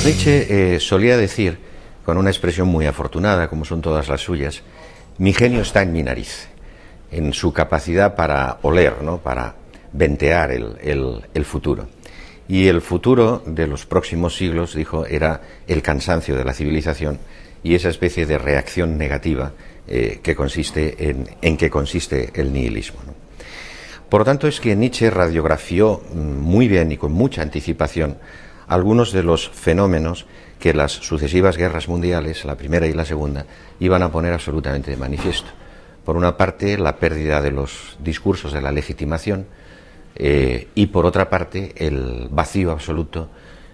Nietzsche solía decir, con una expresión muy afortunada, como son todas las suyas, mi genio está en mi nariz, en su capacidad para oler, ¿no?, para ventear el futuro. Y el futuro de los próximos siglos, dijo, era el cansancio de la civilización y esa especie de reacción negativa que consiste en que consiste el nihilismo, ¿no? Por lo tanto, es que Nietzsche radiografió muy bien y con mucha anticipación algunos de los fenómenos que las sucesivas guerras mundiales, la primera y la segunda, iban a poner absolutamente de manifiesto. Por una parte, la pérdida de los discursos de la legitimación y por otra parte, el vacío absoluto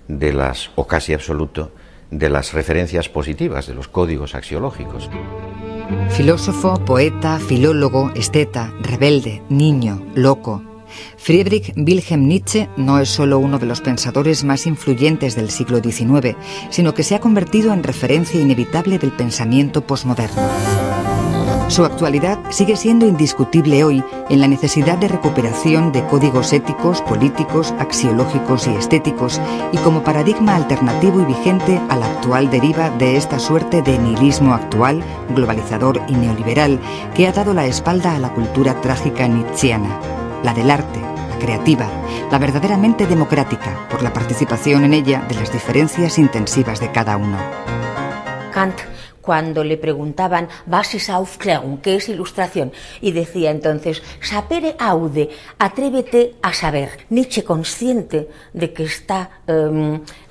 de las, o casi absoluto, de las referencias positivas, de los códigos axiológicos. Filósofo, poeta, filólogo, esteta, rebelde, niño, loco. Friedrich Wilhelm Nietzsche no es solo uno de los pensadores más influyentes del siglo XIX, sino que se ha convertido en referencia inevitable del pensamiento posmoderno. Su actualidad sigue siendo indiscutible hoy en la necesidad de recuperación de códigos éticos, políticos, axiológicos y estéticos, y como paradigma alternativo y vigente a la actual deriva de esta suerte de nihilismo actual, globalizador y neoliberal, que ha dado la espalda a la cultura trágica nietzscheana, la del arte, la creativa, la verdaderamente democrática, por la participación en ella de las diferencias intensivas de cada uno. Kant, cuando le preguntaban Was ist Aufklärung, ¿qué es ilustración? Y decía entonces, sapere aude, atrévete a saber. Nietzsche, consciente de que está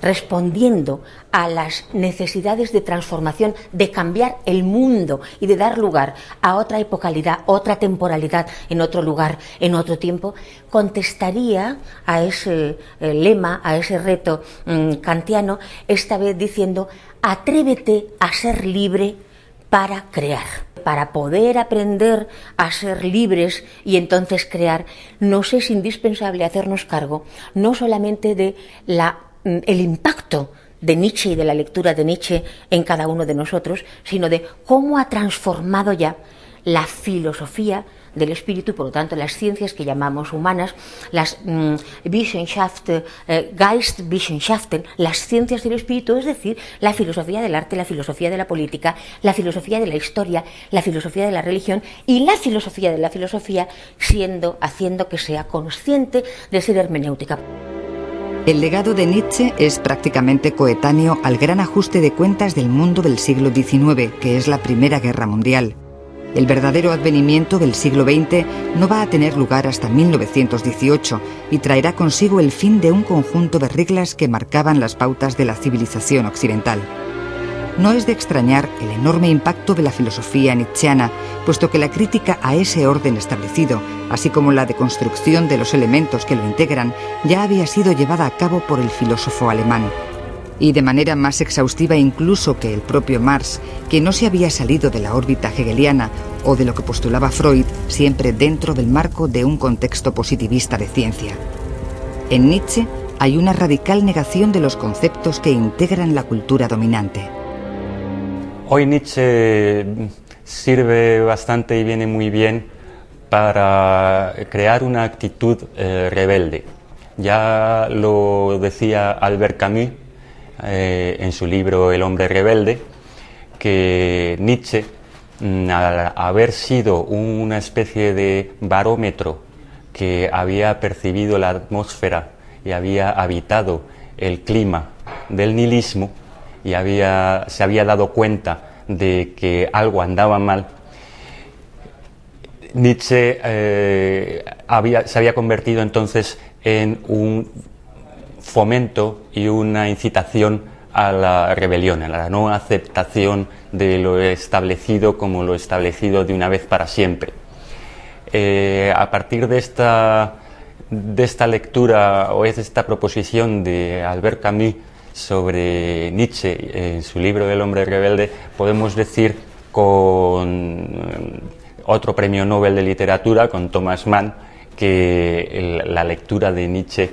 respondiendo a las necesidades de transformación, de cambiar el mundo y de dar lugar a otra epocalidad, otra temporalidad, en otro lugar, en otro tiempo, contestaría a ese lema, a ese reto kantiano, esta vez diciendo, atrévete a ser libre para crear. Para poder aprender a ser libres y entonces crear, nos es indispensable hacernos cargo no solamente de el impacto de Nietzsche y de la lectura de Nietzsche en cada uno de nosotros, sino de cómo ha transformado ya la filosofía del espíritu y por lo tanto las ciencias que llamamos humanas, las Geistwissenschaften, las ciencias del espíritu, es decir, la filosofía del arte, la filosofía de la política, la filosofía de la historia, la filosofía de la religión y la filosofía de la filosofía, haciendo que sea consciente de ser hermenéutica. El legado de Nietzsche es prácticamente coetáneo al gran ajuste de cuentas del mundo del siglo XIX, que es la Primera Guerra Mundial. El verdadero advenimiento del siglo XX no va a tener lugar hasta 1918 y traerá consigo el fin de un conjunto de reglas que marcaban las pautas de la civilización occidental. No es de extrañar el enorme impacto de la filosofía nietzscheana, puesto que la crítica a ese orden establecido, así como la deconstrucción de los elementos que lo integran, ya había sido llevada a cabo por el filósofo alemán. Y de manera más exhaustiva incluso que el propio Marx, que no se había salido de la órbita hegeliana o de lo que postulaba Freud, siempre dentro del marco de un contexto positivista de ciencia. En Nietzsche hay una radical negación de los conceptos que integran la cultura dominante. Hoy Nietzsche sirve bastante y viene muy bien para crear una actitud rebelde. Ya lo decía Albert Camus en su libro El hombre rebelde, que Nietzsche, al haber sido una especie de barómetro que había percibido la atmósfera y había habitado el clima del nihilismo y se había dado cuenta de que algo andaba mal, Nietzsche se había convertido entonces en un fomento y una incitación a la rebelión, a la no aceptación de lo establecido como lo establecido de una vez para siempre. A partir de esta lectura o de esta proposición de Albert Camus sobre Nietzsche en su libro El hombre rebelde, podemos decir con otro premio Nobel de literatura, con Thomas Mann, que la lectura de Nietzsche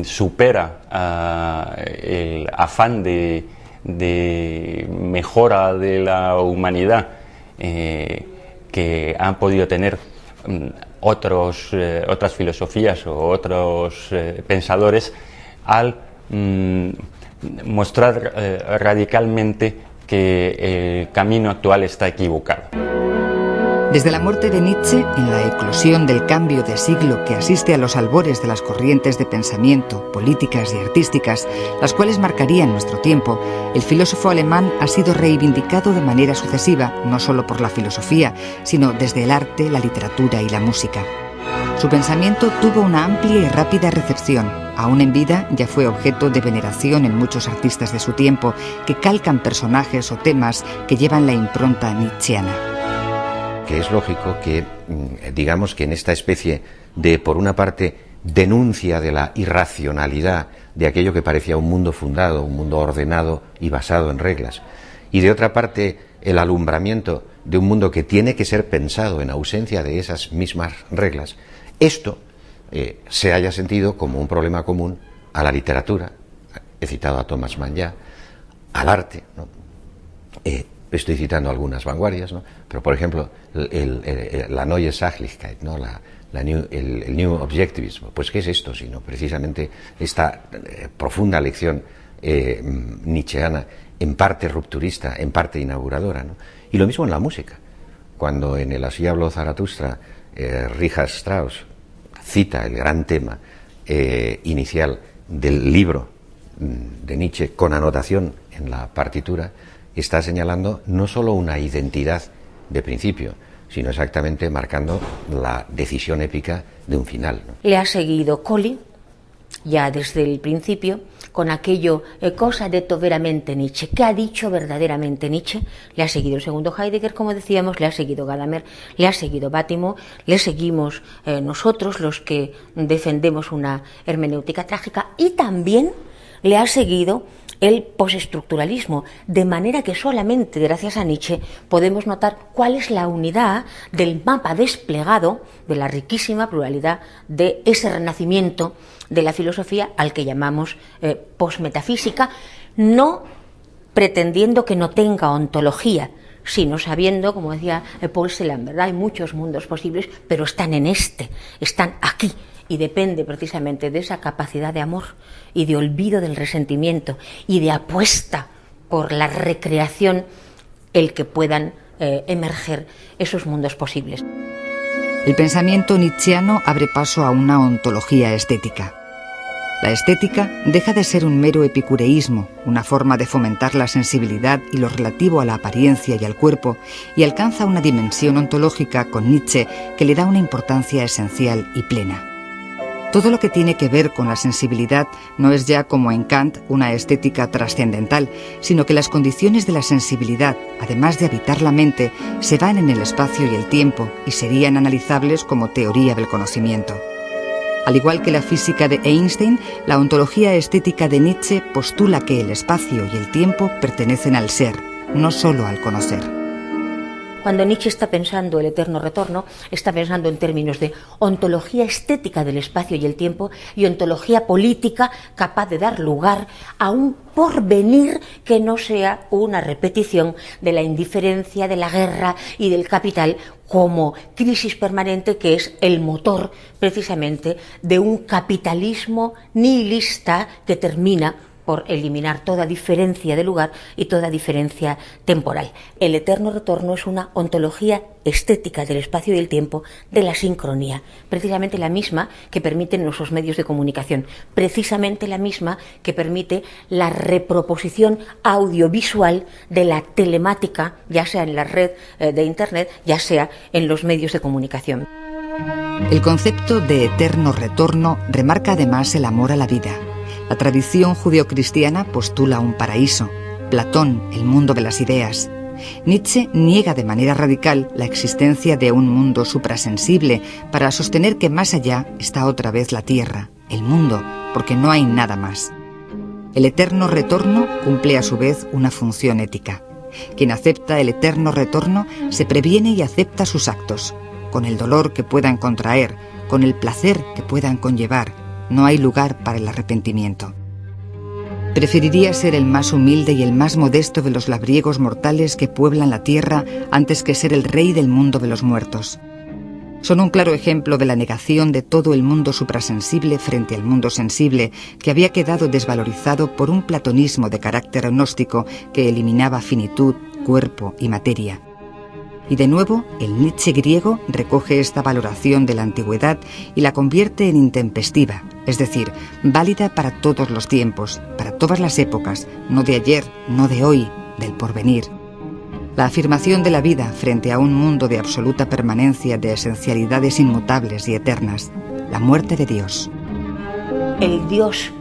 supera el afán de mejora de la humanidad que han podido tener otras filosofías o otros pensadores al mostrar radicalmente que el camino actual está equivocado. Desde la muerte de Nietzsche, en la eclosión del cambio de siglo que asiste a los albores de las corrientes de pensamiento, políticas y artísticas, las cuales marcarían nuestro tiempo, el filósofo alemán ha sido reivindicado de manera sucesiva, no solo por la filosofía, sino desde el arte, la literatura y la música. Su pensamiento tuvo una amplia y rápida recepción. Aún en vida ya fue objeto de veneración en muchos artistas de su tiempo, que calcan personajes o temas que llevan la impronta nietzscheana. Que es lógico que, digamos que en esta especie de, por una parte, denuncia de la irracionalidad de aquello que parecía un mundo fundado, un mundo ordenado y basado en reglas, y de otra parte, el alumbramiento de un mundo que tiene que ser pensado en ausencia de esas mismas reglas, esto se haya sentido como un problema común a la literatura, he citado a Thomas Mann ya, al arte, ¿no? Estoy citando algunas vanguardias, ¿no? Pero por ejemplo la Neue Sachlichkeit, ¿no? el New Objectivism. Pues ¿qué es esto? Sino precisamente esta profunda lección nietzscheana, en parte rupturista, en parte inauguradora, ¿no? Y lo mismo en la música, cuando en el Así habló Zaratustra Richard Strauss cita el gran tema inicial del libro de Nietzsche con anotación en la partitura, está señalando no solo una identidad de principio, sino exactamente marcando la decisión épica de un final, ¿no? Le ha seguido Colli, ya desde el principio, con aquello, cosa detto veramente Nietzsche, ¿qué ha dicho verdaderamente Nietzsche? Le ha seguido el segundo Heidegger, como decíamos, le ha seguido Gadamer, le ha seguido Bátimo, le seguimos nosotros, los que defendemos una hermenéutica trágica, y también le ha seguido el postestructuralismo, de manera que solamente gracias a Nietzsche podemos notar cuál es la unidad del mapa desplegado de la riquísima pluralidad de ese renacimiento de la filosofía al que llamamos posmetafísica, no pretendiendo que no tenga ontología, sino sabiendo, como decía Paul Celan, ¿verdad? Hay muchos mundos posibles, pero están en este, están aquí. Y depende precisamente de esa capacidad de amor y de olvido del resentimiento y de apuesta por la recreación el que puedan emerger esos mundos posibles. El pensamiento nietzscheano abre paso a una ontología estética. La estética deja de ser un mero epicureísmo, una forma de fomentar la sensibilidad y lo relativo a la apariencia y al cuerpo, y alcanza una dimensión ontológica con Nietzsche que le da una importancia esencial y plena. Todo lo que tiene que ver con la sensibilidad no es ya, como en Kant, una estética trascendental, sino que las condiciones de la sensibilidad, además de habitar la mente, se van en el espacio y el tiempo y serían analizables como teoría del conocimiento. Al igual que la física de Einstein, la ontología estética de Nietzsche postula que el espacio y el tiempo pertenecen al ser, no solo al conocer. Cuando Nietzsche está pensando el eterno retorno, está pensando en términos de ontología estética del espacio y el tiempo y ontología política capaz de dar lugar a un porvenir que no sea una repetición de la indiferencia, de la guerra y del capital como crisis permanente que es el motor precisamente de un capitalismo nihilista que termina por eliminar toda diferencia de lugar y toda diferencia temporal. El eterno retorno es una ontología estética del espacio y del tiempo, de la sincronía, precisamente la misma que permiten nuestros medios de comunicación, precisamente la misma que permite la reproposición audiovisual de la telemática, ya sea en la red de Internet, ya sea en los medios de comunicación. El concepto de eterno retorno remarca además el amor a la vida. La tradición judeocristiana postula un paraíso, Platón, el mundo de las ideas. Nietzsche niega de manera radical la existencia de un mundo suprasensible para sostener que más allá está otra vez la tierra, el mundo, porque no hay nada más. El eterno retorno cumple a su vez una función ética. Quien acepta el eterno retorno se previene y acepta sus actos, con el dolor que puedan contraer, con el placer que puedan conllevar. No hay lugar para el arrepentimiento. Preferiría ser el más humilde y el más modesto de los labriegos mortales que pueblan la tierra antes que ser el rey del mundo de los muertos. Son un claro ejemplo de la negación de todo el mundo suprasensible frente al mundo sensible, que había quedado desvalorizado por un platonismo de carácter gnóstico que eliminaba finitud, cuerpo y materia. Y de nuevo, el Nietzsche griego recoge esta valoración de la antigüedad y la convierte en intempestiva, es decir, válida para todos los tiempos, para todas las épocas, no de ayer, no de hoy, del porvenir. La afirmación de la vida frente a un mundo de absoluta permanencia de esencialidades inmutables y eternas, la muerte de Dios. El Dios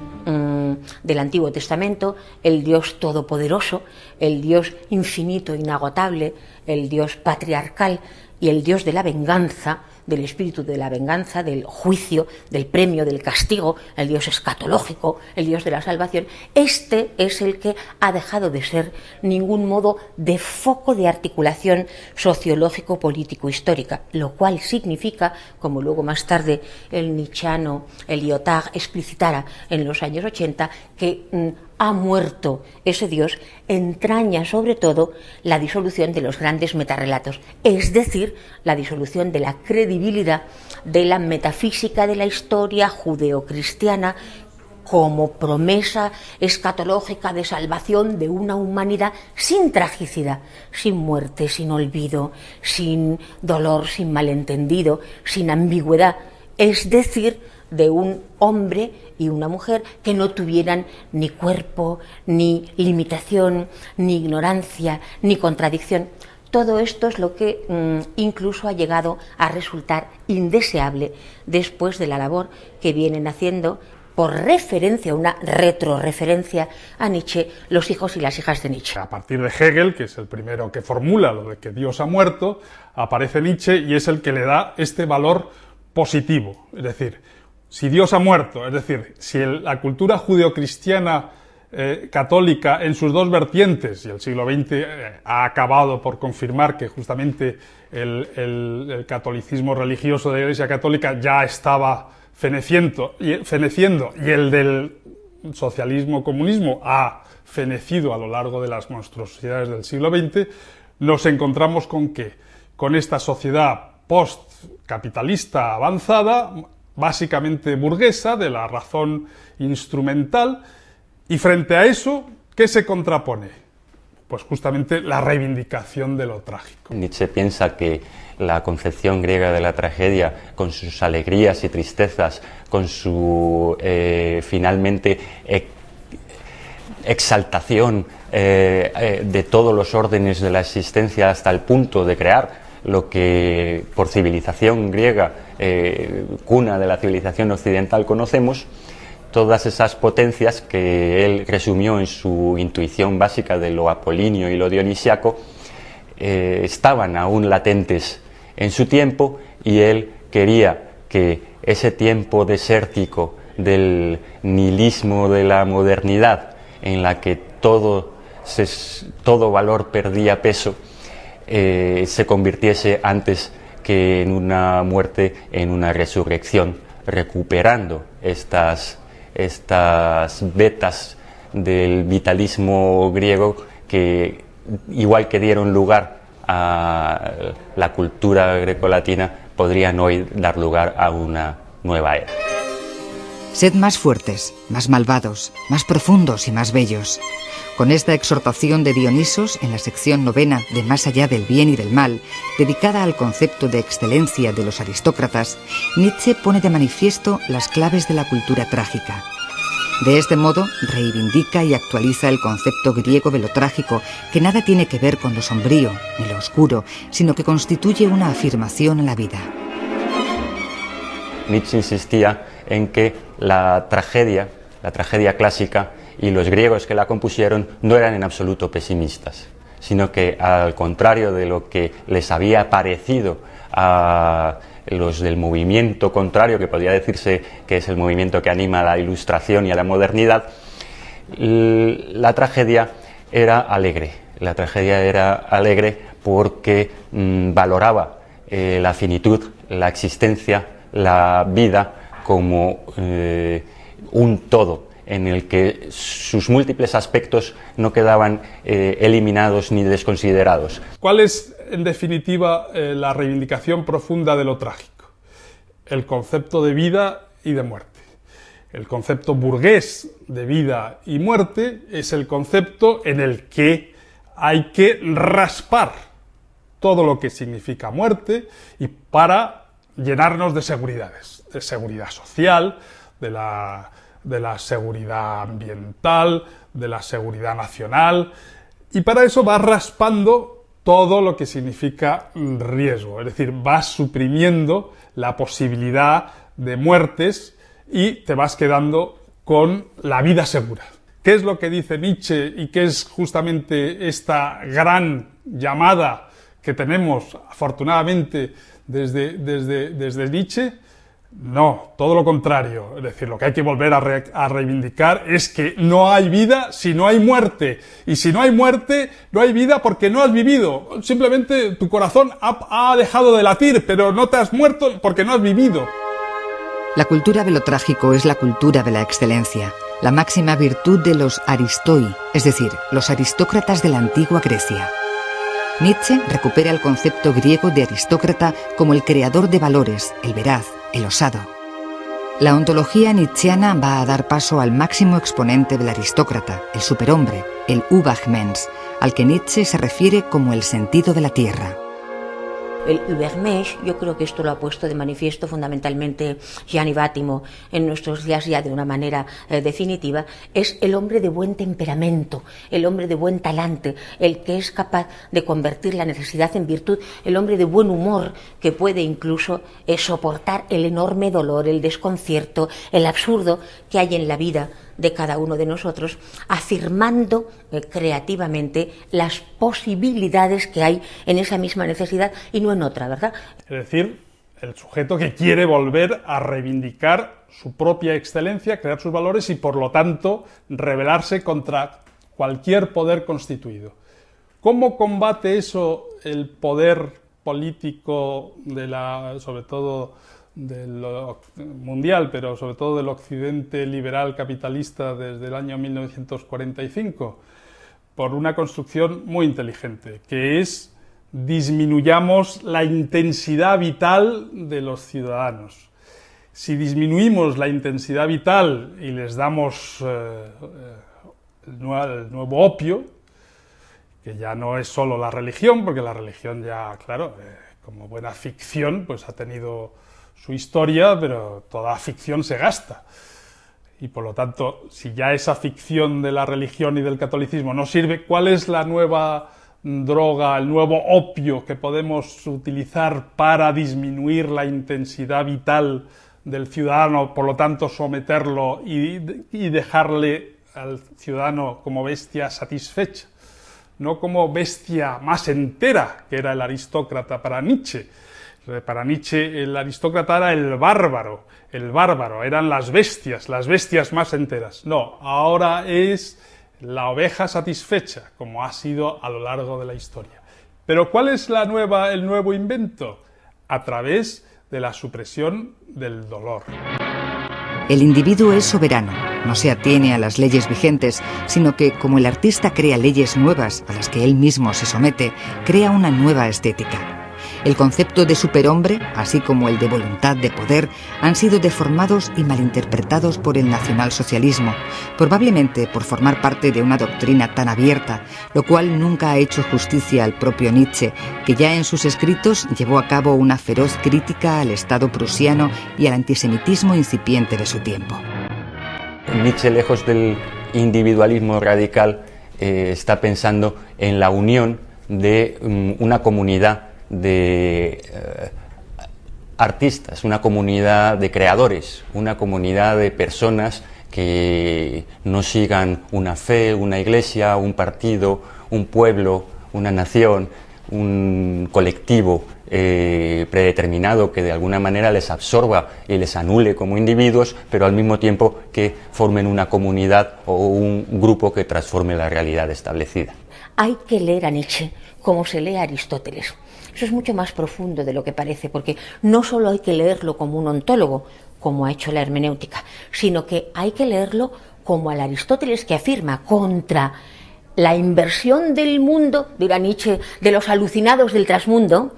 del Antiguo Testamento, el Dios todopoderoso, el Dios infinito, inagotable, el Dios patriarcal y el Dios de la venganza, del espíritu de la venganza, del juicio, del premio, del castigo, el Dios escatológico, el Dios de la salvación. Este es el que ha dejado de ser ningún modo de foco de articulación sociológico, político, histórica, lo cual significa, como luego más tarde el nietzscheano Lyotard explicitara en los años 80, que ha muerto ese Dios, entraña sobre todo la disolución de los grandes metarrelatos, es decir, la disolución de la credibilidad de la metafísica de la historia judeocristiana como promesa escatológica de salvación de una humanidad sin tragicidad, sin muerte, sin olvido, sin dolor, sin malentendido, sin ambigüedad, es decir, de un hombre y una mujer que no tuvieran ni cuerpo, ni limitación, ni ignorancia, ni contradicción. Todo esto es lo que incluso ha llegado a resultar indeseable después de la labor que vienen haciendo, por referencia, una retroreferencia a Nietzsche, los hijos y las hijas de Nietzsche. A partir de Hegel, que es el primero que formula lo de que Dios ha muerto, aparece Nietzsche y es el que le da este valor positivo, es decir, si Dios ha muerto, es decir, si la cultura judeocristiana católica en sus dos vertientes, y el siglo XX ha acabado por confirmar que justamente el catolicismo religioso de la Iglesia Católica ya estaba feneciendo y el del socialismo-comunismo ha fenecido a lo largo de las monstruosidades del siglo XX, nos encontramos con que, con esta sociedad post-capitalista avanzada, básicamente burguesa, de la razón instrumental, y frente a eso, ¿qué se contrapone? Pues justamente la reivindicación de lo trágico. Nietzsche piensa que la concepción griega de la tragedia, con sus alegrías y tristezas, con su finalmente exaltación de todos los órdenes de la existencia hasta el punto de crear lo que por civilización griega, cuna de la civilización occidental, conocemos, todas esas potencias que él resumió en su intuición básica de lo apolíneo y lo dionisiaco, estaban aún latentes en su tiempo, y él quería que ese tiempo desértico del nihilismo de la modernidad, en la que todo valor perdía peso, se convirtiese antes que en una muerte, en una resurrección, recuperando estas vetas del vitalismo griego que, igual que dieron lugar a la cultura grecolatina, podrían hoy dar lugar a una nueva era. Sed más fuertes, más malvados, más profundos y más bellos. Con esta exhortación de Dionisos, en la sección 9 de Más allá del bien y del mal, dedicada al concepto de excelencia de los aristócratas, Nietzsche pone de manifiesto las claves de la cultura trágica. De este modo, reivindica y actualiza el concepto griego de lo trágico, que nada tiene que ver con lo sombrío ni lo oscuro, sino que constituye una afirmación a la vida. Nietzsche insistía en que la tragedia clásica, y los griegos que la compusieron no eran en absoluto pesimistas, sino que, al contrario de lo que les había parecido a los del movimiento contrario, que podría decirse que es el movimiento que anima a la Ilustración y a la modernidad, la tragedia era alegre. La tragedia era alegre porque valoraba la finitud, la existencia, la vida como un todo, en el que sus múltiples aspectos no quedaban eliminados ni desconsiderados. ¿Cuál es en definitiva, la reivindicación profunda de lo trágico, el concepto de vida y de muerte. El concepto burgués de vida y muerte es el concepto en el que hay que raspar todo lo que significa muerte y para llenarnos de seguridades, de seguridad social, de la seguridad ambiental, de la seguridad nacional, y para eso vas raspando todo lo que significa riesgo, es decir, vas suprimiendo la posibilidad de muertes y te vas quedando con la vida segura. ¿Qué es lo que dice Nietzsche y qué es justamente esta gran llamada que tenemos, afortunadamente, desde Nietzsche? No, todo lo contrario. Es decir, lo que hay que volver a reivindicar es que no hay vida si no hay muerte. Y si no hay muerte, no hay vida porque no has vivido. Simplemente tu corazón ha dejado de latir, pero no te has muerto porque no has vivido. La cultura de lo trágico es la cultura de la excelencia, la máxima virtud de los aristoi, es decir, los aristócratas de la antigua Grecia. Nietzsche recupera el concepto griego de aristócrata como el creador de valores, el veraz, el osado. La ontología nietzscheana va a dar paso al máximo exponente del aristócrata, el superhombre, el Übermensch, al que Nietzsche se refiere como el sentido de la tierra. El Übermensch, yo creo que esto lo ha puesto de manifiesto fundamentalmente Gianni Vattimo en nuestros días ya de una manera definitiva, es el hombre de buen temperamento, el hombre de buen talante, el que es capaz de convertir la necesidad en virtud, el hombre de buen humor que puede incluso soportar el enorme dolor, el desconcierto, el absurdo que hay en la vida de cada uno de nosotros, afirmando creativamente las posibilidades que hay en esa misma necesidad y no en otra, ¿verdad? Es decir, el sujeto que quiere volver a reivindicar su propia excelencia, crear sus valores y, por lo tanto, rebelarse contra cualquier poder constituido. ¿Cómo combate eso el poder político sobre todo mundial, pero sobre todo del occidente liberal capitalista desde el año 1945? Por una construcción muy inteligente, que es disminuyamos la intensidad vital de los ciudadanos. Si disminuimos la intensidad vital y les damos el nuevo opio, que ya no es solo la religión, porque la religión ya, claro, como buena ficción, pues ha tenido su historia, pero toda ficción se gasta. Y por lo tanto, si ya esa ficción de la religión y del catolicismo no sirve, ¿cuál es la nueva droga, el nuevo opio que podemos utilizar para disminuir la intensidad vital del ciudadano, por lo tanto someterlo y dejarle al ciudadano como bestia satisfecha? No como bestia más entera, que era el aristócrata para Nietzsche. Para Nietzsche el aristócrata era el bárbaro, eran las bestias más enteras. No, ahora es la oveja satisfecha, como ha sido a lo largo de la historia. Pero ¿cuál es el nuevo invento? A través de la supresión del dolor. El individuo es soberano, no se atiene a las leyes vigentes, sino que, como el artista crea leyes nuevas a las que él mismo se somete, crea una nueva estética. El concepto de superhombre, así como el de voluntad de poder, han sido deformados y malinterpretados por el nacionalsocialismo, probablemente por formar parte de una doctrina tan abierta, lo cual nunca ha hecho justicia al propio Nietzsche, que ya en sus escritos llevó a cabo una feroz crítica al Estado prusiano y al antisemitismo incipiente de su tiempo. Nietzsche, lejos del individualismo radical, está pensando en la unión de una comunidad de artistas, una comunidad de creadores, una comunidad de personas que no sigan una fe, una iglesia, un partido, un pueblo, una nación, un colectivo predeterminado que de alguna manera les absorba y les anule como individuos, pero al mismo tiempo que formen una comunidad o un grupo que transforme la realidad establecida. Hay que leer a Nietzsche como se lee a Aristóteles. Eso es mucho más profundo de lo que parece, porque no solo hay que leerlo como un ontólogo, como ha hecho la hermenéutica, sino que hay que leerlo como al Aristóteles que afirma contra la inversión del mundo, dirá Nietzsche, de los alucinados del trasmundo,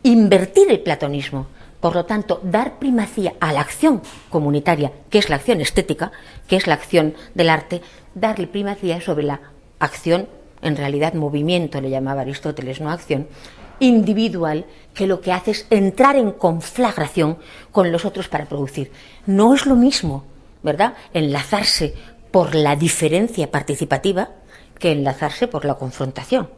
invertir el platonismo. Por lo tanto, dar primacía a la acción comunitaria, que es la acción estética, que es la acción del arte, darle primacía sobre la acción, en realidad movimiento le llamaba Aristóteles, no acción, individual, que lo que hace es entrar en conflagración con los otros para producir. No es lo mismo, ¿verdad?, enlazarse por la diferencia participativa que enlazarse por la confrontación.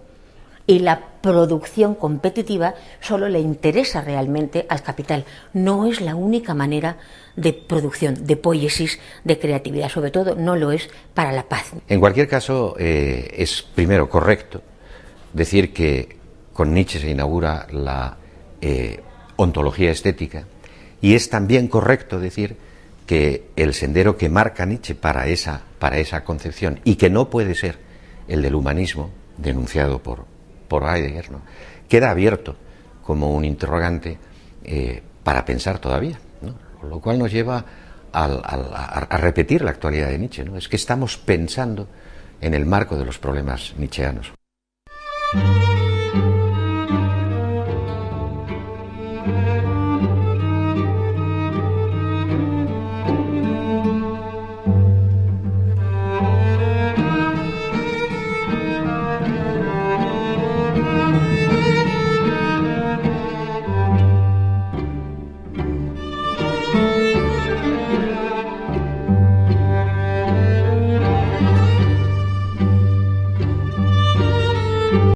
Y la producción competitiva solo le interesa realmente al capital. No es la única manera de producción, de poiesis, de creatividad. Sobre todo no lo es para la paz. En cualquier caso, es primero correcto decir que con Nietzsche se inaugura la ontología estética, y es también correcto decir que el sendero que marca Nietzsche para esa concepción, y que no puede ser el del humanismo denunciado por Heidegger, ¿no?, queda abierto como un interrogante para pensar todavía, ¿no? Lo cual nos lleva a repetir la actualidad de Nietzsche, ¿no? Es que estamos pensando en el marco de los problemas nietzscheanos.